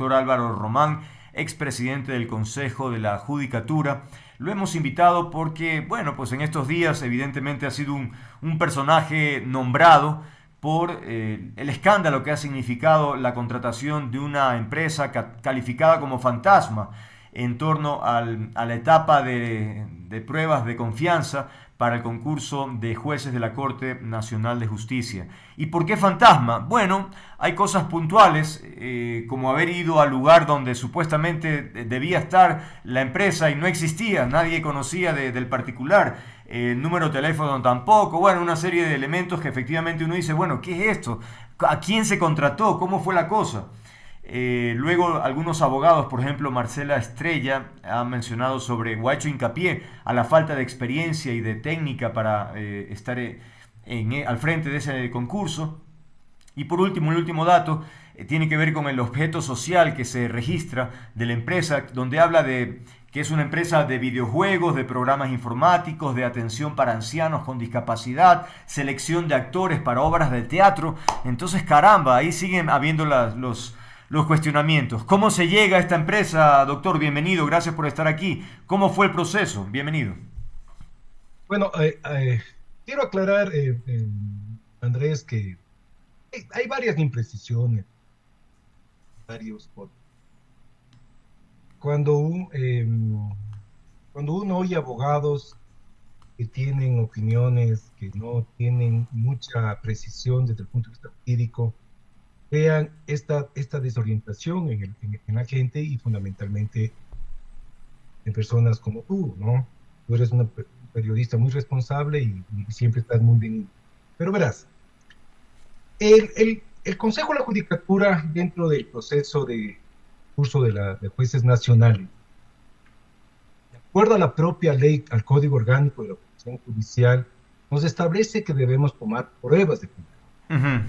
doctor Álvaro Román, expresidente del Consejo de la Judicatura. Lo hemos invitado porque, bueno, pues en estos días evidentemente ha sido un personaje nombrado por el escándalo que ha significado la contratación de una empresa calificada como fantasma en torno a la etapa de pruebas de confianza para el concurso de jueces de la Corte Nacional de Justicia. ¿Y por qué fantasma? Bueno, hay cosas puntuales, como haber ido al lugar donde supuestamente debía estar la empresa y no existía, nadie conocía del particular, el número de teléfono tampoco, bueno, una serie de elementos que efectivamente uno dice, bueno, ¿qué es esto? ¿A quién se contrató? ¿Cómo fue la cosa? Luego algunos abogados, por ejemplo Marcela Estrella, ha mencionado sobre o ha hecho hincapié a la falta de experiencia y de técnica para estar al frente de ese concurso. Y por último, el último dato tiene que ver con el objeto social que se registra de la empresa, donde habla de que es una empresa de videojuegos, de programas informáticos, de atención para ancianos con discapacidad, selección de actores para obras de teatro. Entonces, caramba, ahí siguen habiendo los cuestionamientos. ¿Cómo se llega a esta empresa, doctor? Bienvenido, gracias por estar aquí. ¿Cómo fue el proceso? Bienvenido. Bueno, quiero aclarar, Andrés, que hay varias imprecisiones, varios. Cuando, cuando uno oye abogados que tienen opiniones que no tienen mucha precisión desde el punto de vista jurídico, vean esta desorientación en la gente y fundamentalmente en personas como tú, ¿no? Tú eres una periodista muy responsable y siempre estás muy bien. Pero verás, el Consejo de la Judicatura, dentro del proceso de curso de jueces nacionales, de acuerdo a la propia ley, al Código Orgánico de la Función Judicial, nos establece que debemos tomar pruebas de confianza. Uh-huh.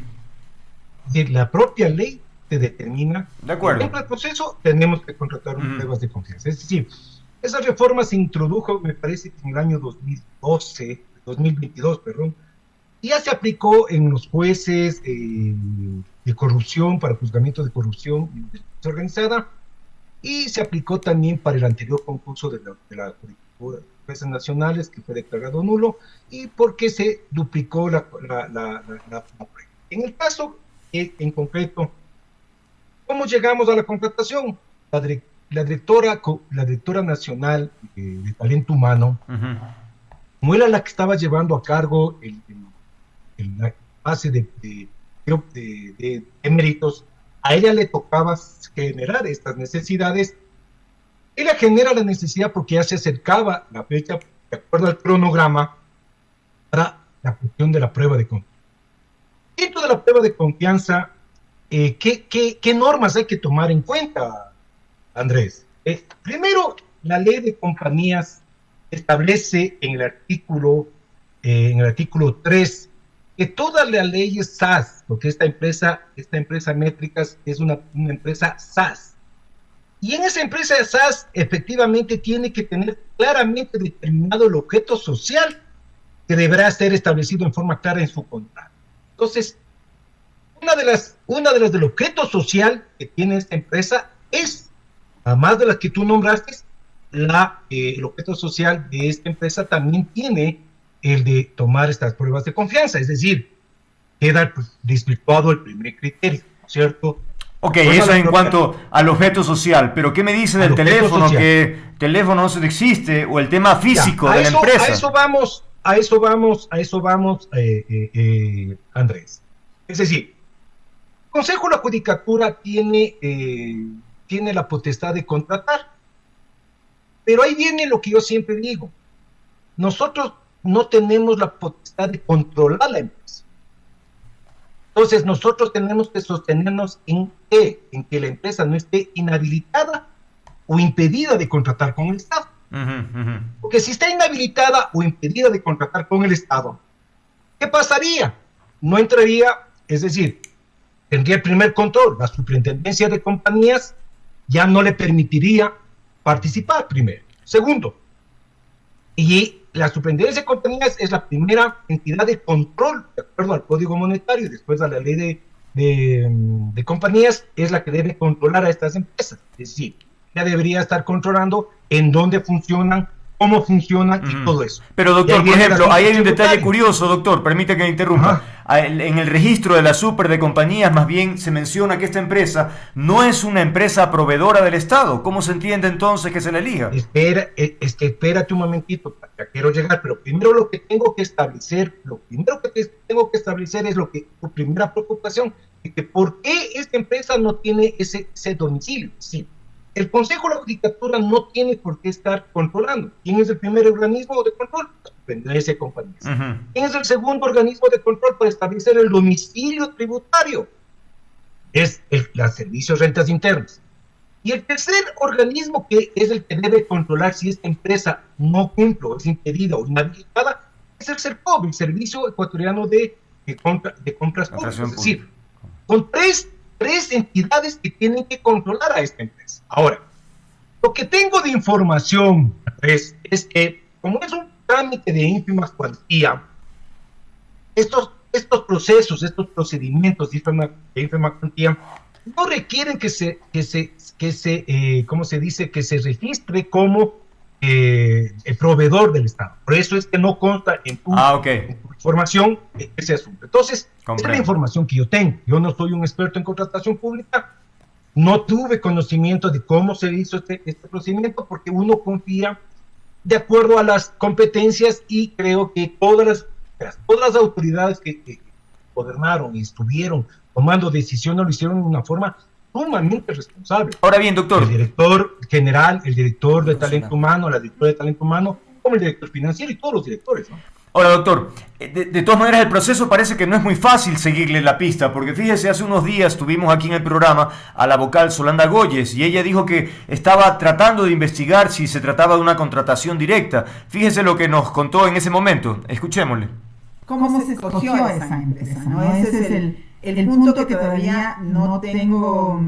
Y la propia ley te determina de acuerdo. que dentro del proceso tenemos que contratar pruebas de confianza. Es decir, esa reforma se introdujo, me parece, que en el año 2022, perdón, y ya se aplicó en los jueces de corrupción, para juzgamiento de corrupción y delincuencia organizada, y se aplicó también para el anterior concurso de la Judicatura de Jueces Nacionales, que fue declarado nulo, y porque se duplicó la prueba. En el caso en concreto, ¿cómo llegamos a la contratación? La directora nacional de talento humano, como era la que estaba llevando a cargo la base de méritos, a ella le tocaba generar estas necesidades. Ella genera la necesidad porque ya se acercaba la fecha, de acuerdo al cronograma, para la cuestión de la prueba de confianza. Dentro de la prueba de confianza, ¿qué normas hay que tomar en cuenta, Andrés? Primero, la ley de compañías establece en el artículo 3 que todas las leyes SAS, porque esta empresa Métricas es una empresa SAS, y en esa empresa de SAS efectivamente tiene que tener claramente determinado el objeto social que deberá ser establecido en forma clara en su contrato. Entonces, una de las del objeto social que tiene esta empresa es, además de las que tú nombraste, el objeto social de esta empresa también tiene el de tomar estas pruebas de confianza, es decir, queda desvirtuado el primer criterio, ¿cierto? Ok, eso en cuanto al objeto social, pero ¿qué me dice del teléfono? Que teléfono no existe, o el tema físico de la empresa. A eso vamos, Andrés. Es decir, el Consejo de la Judicatura tiene la potestad de contratar, pero ahí viene lo que yo siempre digo. Nosotros no tenemos la potestad de controlar la empresa. Entonces nosotros tenemos que sostenernos en que la empresa no esté inhabilitada o impedida de contratar con el Estado. Porque si está inhabilitada o impedida de contratar con el Estado, ¿qué pasaría? No entraría, es decir, tendría el primer control. La superintendencia de compañías ya no le permitiría participar, primero. Segundo, y la superintendencia de compañías es la primera entidad de control, de acuerdo al Código Monetario y después a la ley de compañías es la que debe controlar a estas empresas. Es decir, ya debería estar controlando en dónde funcionan, cómo funcionan y todo eso. Pero doctor, por ejemplo, ahí hay un detalle curioso, doctor, permite que me interrumpa. En el registro de la super de compañías más bien se menciona que esta empresa no es una empresa proveedora del Estado. ¿Cómo se entiende entonces que se la elija? Espérate un momentito, ya quiero llegar, pero primero lo que tengo que establecer, es lo que tu primera preocupación, de que por qué esta empresa no tiene ese domicilio. Sí. El Consejo de la Judicatura no tiene por qué estar controlando. ¿Quién es el primer organismo de control? Ese compañía. ¿Quién es el segundo organismo de control para establecer el domicilio tributario? Es la Servicios Rentas Internas. Y el tercer organismo que es el que debe controlar si esta empresa no cumple o es impedida o inhabilitada es el SERCOB, el Servicio Ecuatoriano de Compras Públicas. Es decir, con tres entidades que tienen que controlar a esta empresa. Ahora, lo que tengo de información es que, como es un trámite de ínfima cuantía, estos procesos, estos procedimientos de ínfima cuantía, no requieren que se registre como el proveedor del Estado. Por eso es que no consta en tu información ese asunto. Entonces, esa es la información que yo tengo. Yo no soy un experto en contratación pública, no tuve conocimiento de cómo se hizo este procedimiento, porque uno confía de acuerdo a las competencias, y creo que todas las autoridades que gobernaron y estuvieron tomando decisiones lo hicieron de una forma sumamente responsable. Ahora bien, doctor. El director general, el director de talento humano, la directora de talento humano, como el director financiero y todos los directores, ¿no? Ahora, doctor, de todas maneras el proceso parece que no es muy fácil seguirle la pista, porque fíjese, hace unos días tuvimos aquí en el programa a la vocal Solanda Goyes y ella dijo que estaba tratando de investigar si se trataba de una contratación directa. Fíjese lo que nos contó en ese momento, escuchémosle. ¿Cómo se escogió esa empresa? ¿No? Ese es el punto que todavía no tengo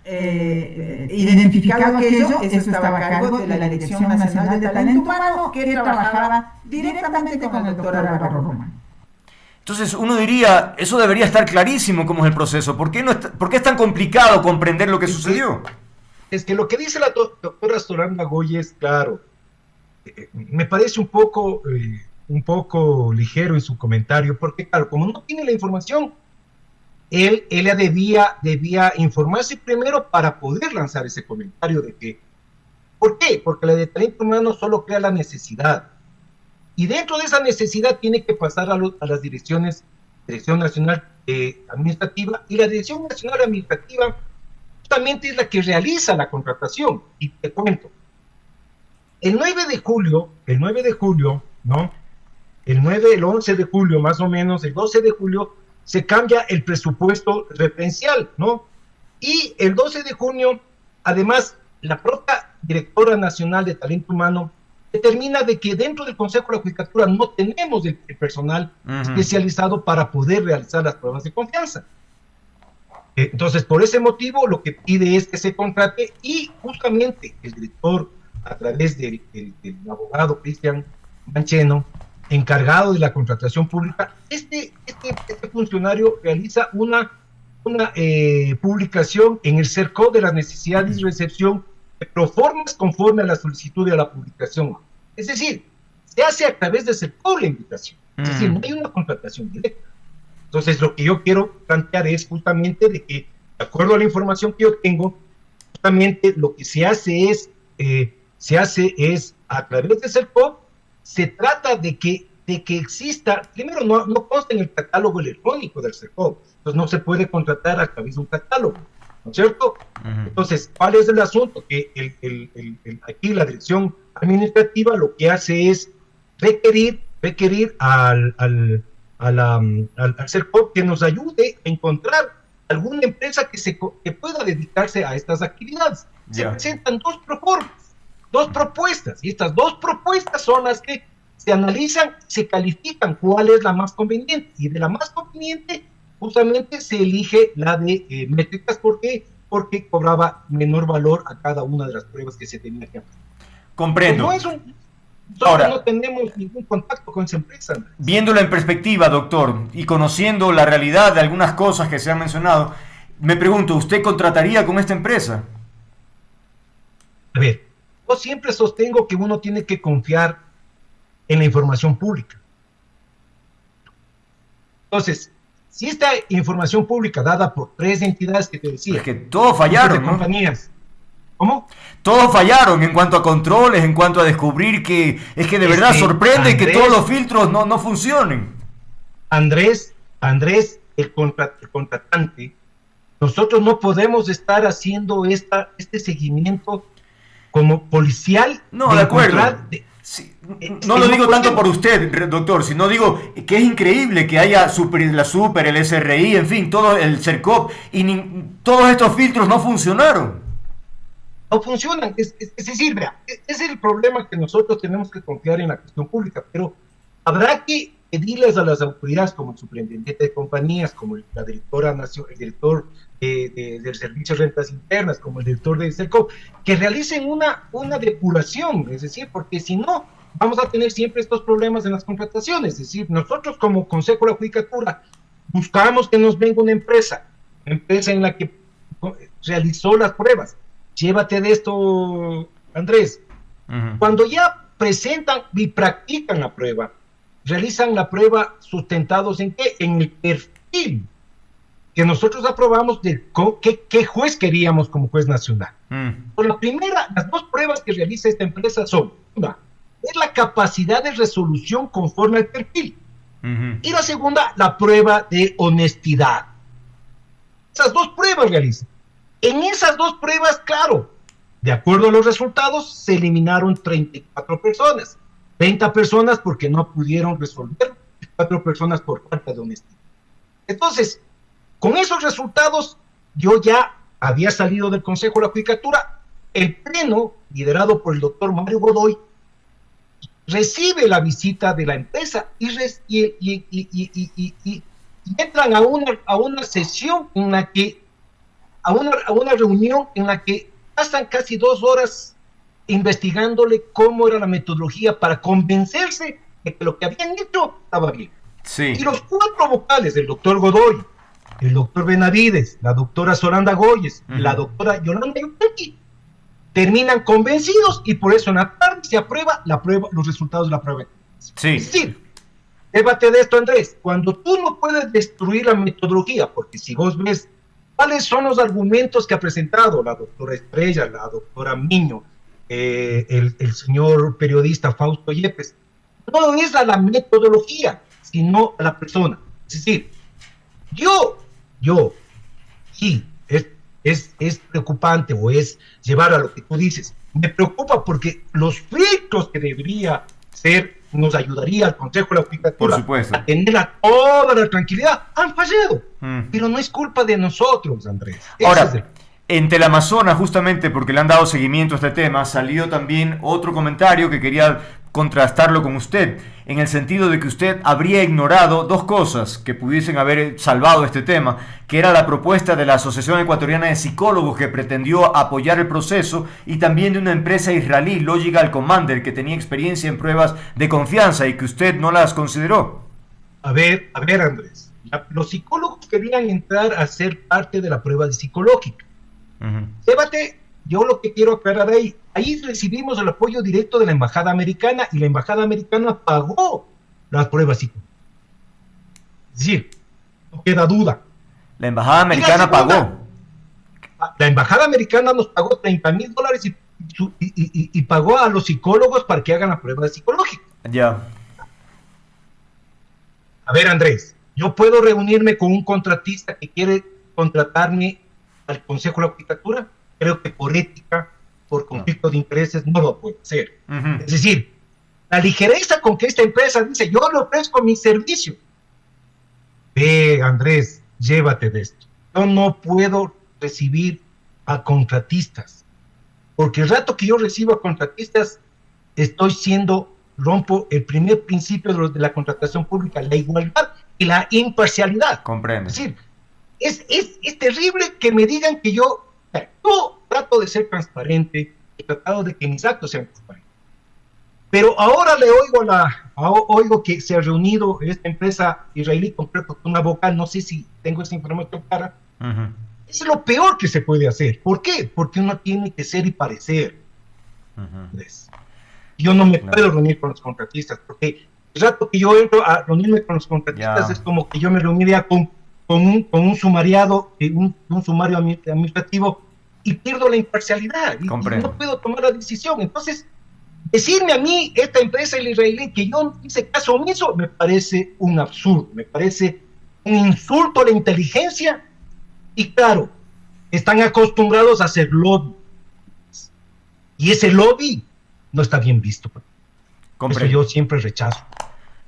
identificado aquello. Eso estaba a cargo de la Dirección Nacional de Talento Humano, que trabajaba directamente con el doctor Álvaro Román. Entonces uno diría, eso debería estar clarísimo cómo es el proceso. ¿Por qué es tan complicado comprender lo que sucedió? Es que lo que dice la doctora Solanda Goyes, claro, me parece un poco ligero en su comentario, porque claro, como no tiene la información, ella debía informarse primero para poder lanzar ese comentario de que, ¿por qué? Porque la de talento humano solo crea la necesidad, y dentro de esa necesidad tiene que pasar a las Dirección Nacional Administrativa, y la Dirección Nacional Administrativa justamente es la que realiza la contratación. Y te cuento, el 9 de julio, ¿no? El 11 de julio más o menos, el 12 de julio, se cambia el presupuesto referencial, ¿no? Y el 12 de junio, además, la propia Directora Nacional de Talento Humano determina de que dentro del Consejo de la Judicatura no tenemos el personal especializado para poder realizar las pruebas de confianza. Entonces, por ese motivo, lo que pide es que se contrate, y justamente el director, a través del abogado Cristian Mancheno, encargado de la contratación pública, este funcionario realiza una publicación en el CERCOB de las necesidades y recepción de proformas conforme a la solicitud de la publicación. Es decir, se hace a través de CERCOB la invitación. Es decir, no hay una contratación directa. Entonces, lo que yo quiero plantear es justamente de que, de acuerdo a la información que yo tengo, justamente lo que se hace es a través de CERCOB. Se trata de que exista, primero no consta en el catálogo electrónico del CERCOB, entonces no se puede contratar a través de un catálogo, ¿no es cierto? Entonces, ¿cuál es el asunto? Que aquí la Dirección Administrativa lo que hace es requerir al CERCOB que nos ayude a encontrar alguna empresa que pueda dedicarse a estas actividades. Se presentan dos propuestas, y estas dos propuestas son las que se analizan, se califican cuál es la más conveniente, y de la más conveniente justamente se elige la de métricas. ¿Por qué? Porque cobraba menor valor a cada una de las pruebas que se tenía que hacer. Comprendo. Pues Nosotros Ahora, no tenemos ningún contacto con esa empresa, Andrés. viéndolo en perspectiva, doctor, y conociendo la realidad de algunas cosas que se han mencionado, me pregunto, ¿usted contrataría con esta empresa? A ver, yo siempre sostengo que uno tiene que confiar en la información pública. Entonces, si esta información pública dada por 3 entidades que te decía, Es que todos fallaron, de ¿no? compañías, ¿cómo? Todos fallaron en cuanto a controles, en cuanto a descubrir que es que de verdad sorprende que Andrés, todos los filtros no funcionen. Andrés, el contratante, nosotros no podemos estar haciendo este seguimiento como policial. No, de acuerdo. Sí, no lo digo tanto por usted, doctor, sino digo que es increíble que haya la Super, el SRI, en fin, todo el CERCOP, y todos estos filtros no funcionaron. No funcionan, es decir, vea, ese es el problema, que nosotros tenemos que confiar en la cuestión pública, pero habrá que pedirles a las autoridades, como el superintendente de compañías, como la directora nacional, el director del Servicio de Rentas Internas, como el director de CERCOP, que realicen una depuración, es decir, porque si no, vamos a tener siempre estos problemas en las contrataciones. Es decir, nosotros como Consejo de la Judicatura buscamos que nos venga una empresa en la que realizó las pruebas. Llévate de esto, Andrés. Cuando ya presentan y practican la prueba, realizan la prueba sustentados ¿en qué? En el perfil que nosotros aprobamos de qué juez queríamos como juez nacional. Por las 2 pruebas que realiza esta empresa son: una, es la capacidad de resolución conforme al perfil, y la segunda, la prueba de honestidad. Esas 2 pruebas realizan. En esas 2 pruebas, claro, de acuerdo a los resultados, se eliminaron 34 personas. 30 personas porque no pudieron resolver, 4 personas por falta de honestidad. Entonces, con esos resultados, yo ya había salido del Consejo de la Judicatura. El pleno, liderado por el doctor Mario Godoy, recibe la visita de la empresa y entran a una sesión en la que, a una reunión en la que pasan casi 2 horas investigándole cómo era la metodología para convencerse de que lo que habían hecho estaba bien. Sí. Y los 4 vocales del doctor Godoy, el doctor Benavides, la doctora Solanda Goyes, la doctora Yolanda Yupanqui, terminan convencidos, y por eso en la tarde se aprueba los resultados de la prueba. Sí. Es decir, débate de esto, Andrés, cuando tú no puedes destruir la metodología, porque si vos ves cuáles son los argumentos que ha presentado la doctora Estrella, la doctora Miño, el señor periodista Fausto Yepes, no es a la metodología, sino a la persona. Es decir, sí, es preocupante, o es llevar a lo que tú dices. Me preocupa porque los filtros que debería ser, nos ayudaría al Consejo de la Judicatura a tener toda la tranquilidad, han fallado. Pero no es culpa de nosotros, Andrés. Ahora, en Teleamazonas, justamente porque le han dado seguimiento a este tema, salió también otro comentario que quería contrastarlo con usted, en el sentido de que usted habría ignorado 2 cosas que pudiesen haber salvado este tema, que era la propuesta de la Asociación Ecuatoriana de Psicólogos, que pretendió apoyar el proceso, y también de una empresa israelí, Logical Commander, que tenía experiencia en pruebas de confianza y que usted no las consideró. A ver, Andrés, los psicólogos querían entrar a ser parte de la prueba psicológica. Débate, yo lo que quiero aclarar ahí recibimos el apoyo directo de la Embajada Americana, y la Embajada Americana pagó las pruebas psicológicas. Es decir, no queda duda. La Embajada Americana pagó. La Embajada Americana nos pagó $30,000 y pagó a los psicólogos para que hagan la prueba psicológica. Ya. A ver, Andrés, yo puedo reunirme con un contratista que quiere contratarme al Consejo de la Judicatura. Creo que por ética, por conflicto de intereses, no lo puedo hacer. Es decir, la ligereza con que esta empresa dice: yo le ofrezco mi servicio. Andrés, llévate de esto. Yo no puedo recibir a contratistas, porque el rato que yo recibo a contratistas, rompo el primer principio de la contratación pública, la igualdad y la imparcialidad. Comprende. Es decir, es terrible que me digan que yo trato de ser transparente, he tratado de que mis actos sean transparentes. Pero ahora le oigo que se ha reunido esta empresa israelí con una vocal, no sé si tengo esa información clara. Uh-huh. Es lo peor que se puede hacer. ¿Por qué? Porque uno tiene que ser y parecer. Uh-huh. Yo no me puedo reunir con los contratistas, porque el rato que yo entro a reunirme con los contratistas es como que yo me reuniría con un sumariado, un sumario administrativo, y pierdo la imparcialidad. Y no puedo tomar la decisión. Entonces, decirme a mí, esta empresa el israelí, que yo no hice caso omiso, me parece un absurdo, me parece un insulto a la inteligencia. Y claro, están acostumbrados a hacer lobby. Y ese lobby no está bien visto. Eso yo siempre rechazo.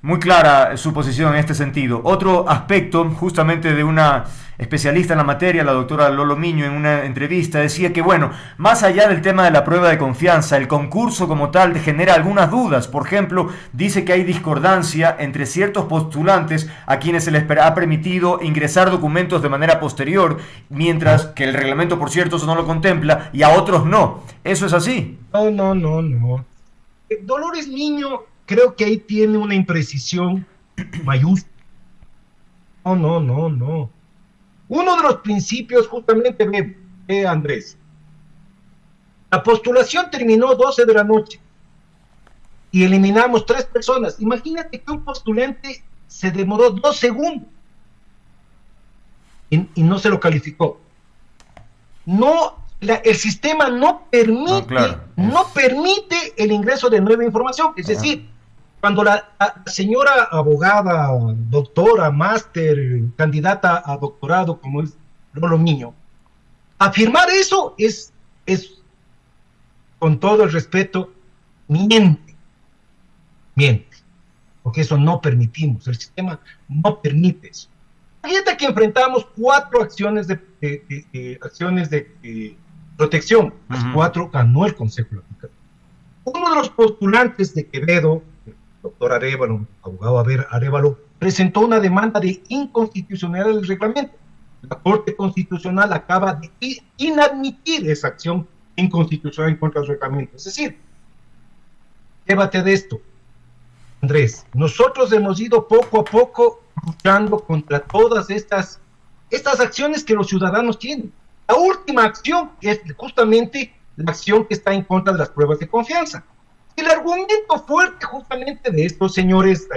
Muy clara su posición en este sentido. Otro aspecto, justamente de una especialista en la materia, la doctora Lolo Miño, en una entrevista, decía que, bueno, más allá del tema de la prueba de confianza, el concurso como tal genera algunas dudas. Por ejemplo, dice que hay discordancia entre ciertos postulantes a quienes se les ha permitido ingresar documentos de manera posterior, mientras que el reglamento, por cierto, eso no lo contempla, y a otros no. ¿Eso es así? No. Dolores Niño creo que ahí tiene una imprecisión mayúscula. No. Uno de los principios, justamente, Andrés, la postulación terminó 12 de la noche y eliminamos 3 personas. Imagínate que un postulante se demoró 2 segundos y no se lo calificó. El sistema no permite el ingreso de nueva información. Es decir, cuando la señora abogada, doctora, máster, candidata a doctorado, como es Lolo Niño, afirmar eso es, con todo el respeto, miente. Porque eso no permitimos, el sistema no permite eso. Fíjate que enfrentamos 4 acciones de protección. Las 4 ganó el Consejo Legislativo. Uno de los postulantes de Quevedo, el doctor Arévalo, abogado Arévalo, presentó una demanda de inconstitucionalidad del reglamento. La Corte Constitucional acaba de inadmitir esa acción inconstitucional en contra del reglamento. Es decir, llévate de esto, Andrés. Nosotros hemos ido poco a poco luchando contra todas estas acciones que los ciudadanos tienen. La última acción es justamente la acción que está en contra de las pruebas de confianza. El argumento fuerte justamente de estos señores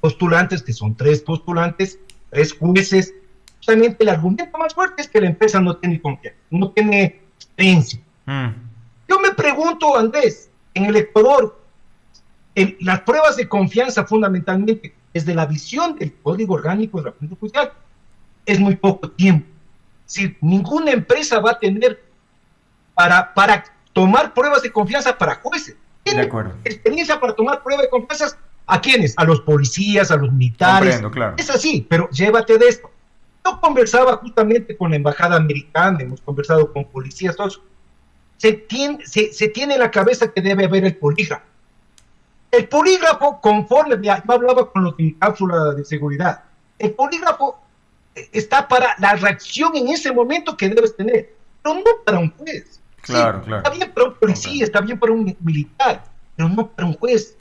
postulantes, que son 3 postulantes, 3 jueces, justamente el argumento más fuerte es que la empresa no tiene confianza, no tiene experiencia. Yo me pregunto, Andrés, en el Ecuador, las pruebas de confianza fundamentalmente, desde la visión del Código Orgánico de la Función Judicial, es muy poco tiempo. Es decir, ninguna empresa va a tener para tomar pruebas de confianza para jueces. ¿Tiene experiencia para tomar pruebas de confianza? ¿A quiénes? A los policías, a los militares. Comprendo, claro. Es así, pero llévate de esto. Yo conversaba justamente con la embajada americana, hemos conversado con policías, todos. Se tiene en la cabeza que debe haber el polígrafo. El polígrafo, conforme, yo hablaba con los de cápsula de seguridad, el polígrafo está para la reacción en ese momento que debes tener, pero no para un juez. Claro. Está bien para un policía, está bien para un militar, pero no para un juez.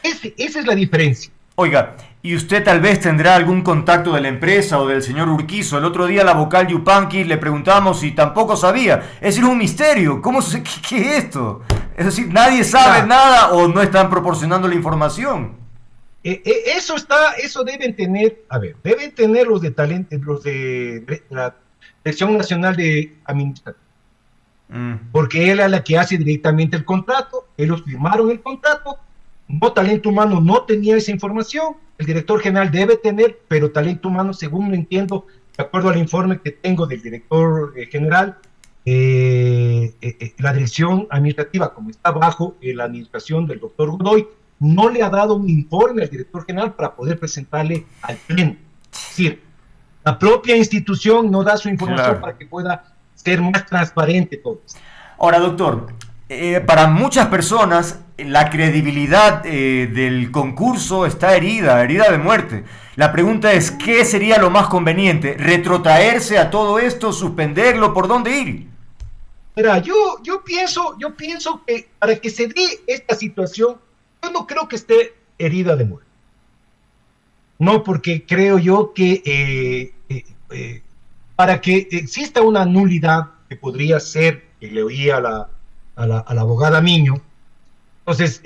Esa es la diferencia. Oiga, ¿y usted tal vez tendrá algún contacto de la empresa o del señor Urquizo? El otro día la vocal Yupanqui le preguntamos y tampoco sabía. Es decir, un misterio. ¿Qué es esto? Es decir, nadie sabe nada o no están proporcionando la información. Eso deben tener los de talento, los de la Dirección Nacional de Administración. Porque él es la que hace directamente el contrato, ellos firmaron el contrato. No, Talento Humano no tenía esa información, el director general debe tener, pero Talento Humano, según lo entiendo, de acuerdo al informe que tengo del director general, la dirección administrativa, como está bajo la administración del doctor Godoy, no le ha dado un informe al director general para poder presentarle al pleno. Es decir, la propia institución no da su información para que pueda ser más transparente todo esto. Ahora, doctor, para muchas personas la credibilidad del concurso está herida de muerte. La pregunta es, ¿qué sería lo más conveniente? ¿Retrotraerse a todo esto? ¿Suspenderlo? ¿Por dónde ir? Mira, yo pienso que para que se dé esta situación Yo no creo que esté herida de muerte. No, porque creo yo que para que exista una nulidad que podría ser, que le oí a la abogada Miño, entonces,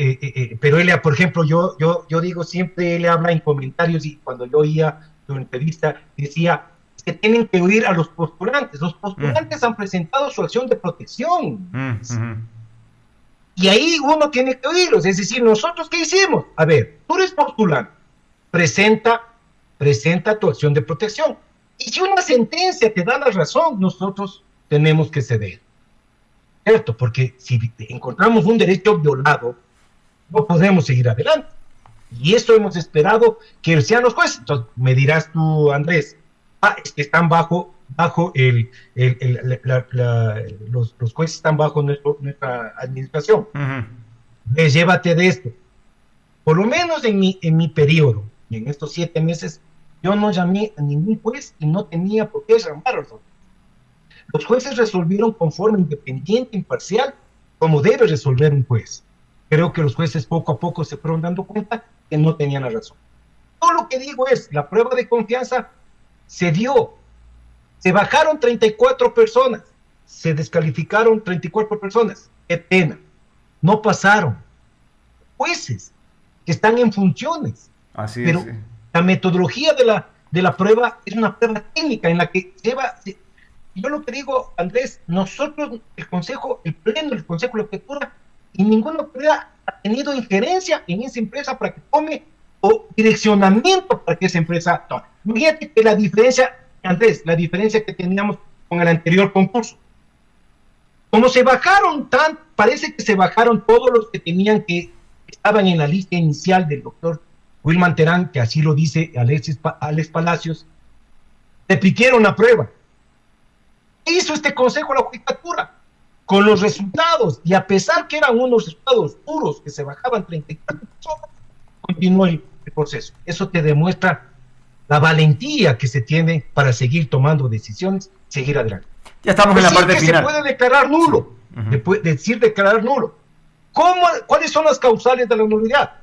pero él, por ejemplo, yo digo siempre, él habla en comentarios y cuando yo oía su entrevista, decía que tienen que oír a los postulantes. Los postulantes han presentado su acción de protección. Y ahí uno tiene que oírlos. Es decir, ¿nosotros qué hicimos? A ver, tú eres postulante, presenta tu acción de protección. Y si una sentencia te da la razón, nosotros tenemos que ceder. ¿Cierto? Porque si encontramos un derecho violado, no podemos seguir adelante. Y eso hemos esperado que sean los jueces. Entonces, me dirás tú, Andrés, es que están bajo los jueces están bajo nuestra administración. Llévate de esto. Por lo menos en mi periodo, y en estos 7 meses, yo no llamé a ningún juez y no tenía por qué llamarlos. Los jueces resolvieron con forma independiente, imparcial, como debe resolver un juez. Creo que los jueces poco a poco se fueron dando cuenta que no tenían la razón. Todo lo que digo es, la prueba de confianza se dio. Se bajaron 34 personas, se descalificaron 34 personas. ¡Qué pena! No pasaron. Jueces que están en funciones. Así pero es. La metodología de la prueba es una prueba técnica en la que yo lo que digo, Andrés, nosotros, el Consejo, el Pleno, el Consejo de Lectura, y ninguna autoridad ha tenido injerencia en esa empresa para que tome, o direccionamiento para que esa empresa tome. Fíjate que la diferencia, Andrés, la diferencia que teníamos con el anterior concurso, como se bajaron parece que se bajaron todos los que estaban en la lista inicial del doctor Wilman Terán, que así lo dice Alex Palacios, repitieron la prueba. ¿Qué hizo este Consejo de la Judicatura? Con los resultados, y a pesar que eran unos resultados duros, que se bajaban 34 personas, continuó el proceso. Eso te demuestra la valentía que se tiene para seguir tomando decisiones, seguir adelante. Ya estamos en la parte final. Se puede declarar nulo, declarar nulo. ¿Cuáles son las causales de la nulidad?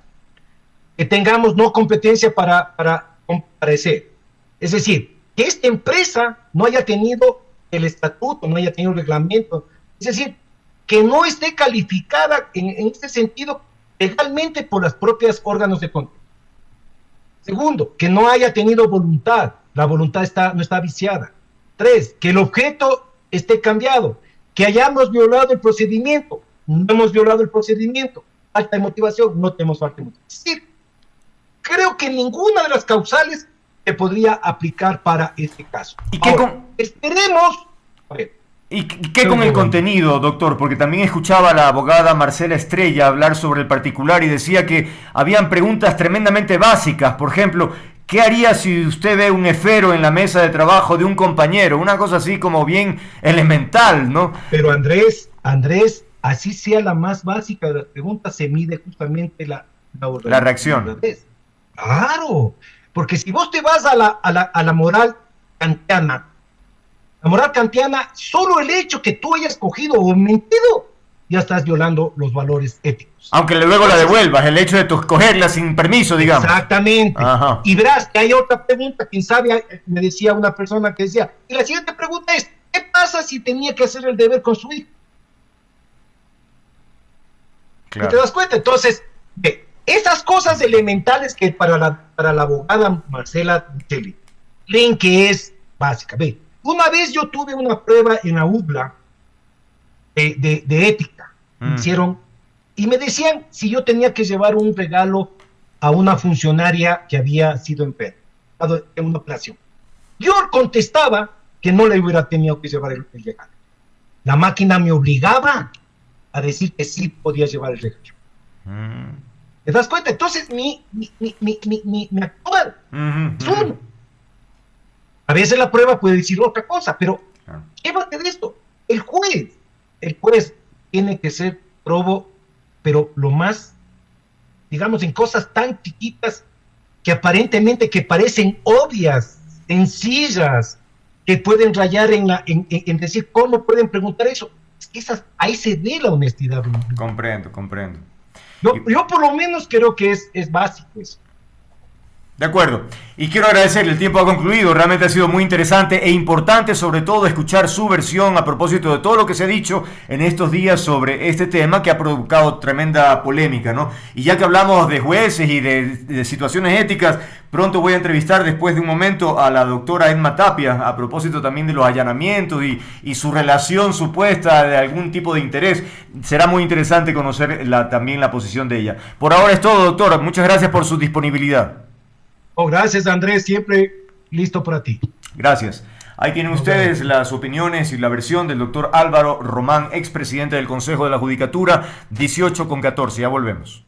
Que tengamos no competencia para comparecer. Es decir, que esta empresa no haya tenido el estatuto, no haya tenido el reglamento, es decir, que no esté calificada en este sentido legalmente por las propias órganos de control. Segundo, que no haya tenido voluntad, la voluntad no está viciada. 3, que el objeto esté cambiado, que hayamos violado el procedimiento, no hemos violado el procedimiento, falta de motivación, no tenemos falta de motivación. Es decir, creo que ninguna de las causales se podría aplicar para este caso. ¿Y qué esperemos. A ver, ¿Y qué con el contenido, doctor? Porque también escuchaba a la abogada Marcela Estrella hablar sobre el particular y decía que habían preguntas tremendamente básicas. Por ejemplo, ¿qué haría si usted ve un esfero en la mesa de trabajo de un compañero? Una cosa así como bien elemental, ¿no? Pero Andrés, así sea la más básica de las preguntas, se mide justamente la reacción. Claro, porque si vos te vas a la moral kantiana, solo el hecho que tú hayas cogido o mentido, ya estás violando los valores éticos. Aunque luego la devuelvas, el hecho de tú cogerla sin permiso, digamos. Exactamente. Ajá. Y verás que hay otra pregunta, quién sabe, me decía una persona que decía, y la siguiente pregunta es, ¿qué pasa si tenía que hacer el deber con su hijo? Claro. ¿Te das cuenta? Entonces, esas cosas elementales que para la abogada Marcela Cheli, creen que es básica. Una vez yo tuve una prueba en la UBLA de ética. Hicieron, y me decían si yo tenía que llevar un regalo a una funcionaria que había sido enferma en una operación. Yo contestaba que no le hubiera tenido que llevar el regalo. La máquina me obligaba a decir que sí podía llevar el regalo. ¿Te das cuenta? Entonces mi actual es uno. A veces la prueba puede decir otra cosa, pero llévate de esto. El juez tiene que ser probo, pero lo más, digamos, en cosas tan chiquitas que aparentemente que parecen obvias, sencillas, que pueden rayar en decir cómo pueden preguntar eso. Es que ahí se ve la honestidad. Comprendo. Yo por lo menos creo que es básico eso. De acuerdo. Y quiero agradecerle, el tiempo ha concluido, realmente ha sido muy interesante e importante sobre todo escuchar su versión a propósito de todo lo que se ha dicho en estos días sobre este tema que ha provocado tremenda polémica, ¿no? Y ya que hablamos de jueces y de situaciones éticas, pronto voy a entrevistar después de un momento a la doctora Edma Tapia a propósito también de los allanamientos y su relación supuesta de algún tipo de interés. Será muy interesante conocer también la posición de ella. Por ahora es todo, doctora. Muchas gracias por su disponibilidad. Oh, gracias, Andrés, siempre listo para ti. Gracias. Ahí tienen ustedes las opiniones y la versión del doctor Álvaro Román, expresidente del Consejo de la Judicatura, 18:14. Ya volvemos.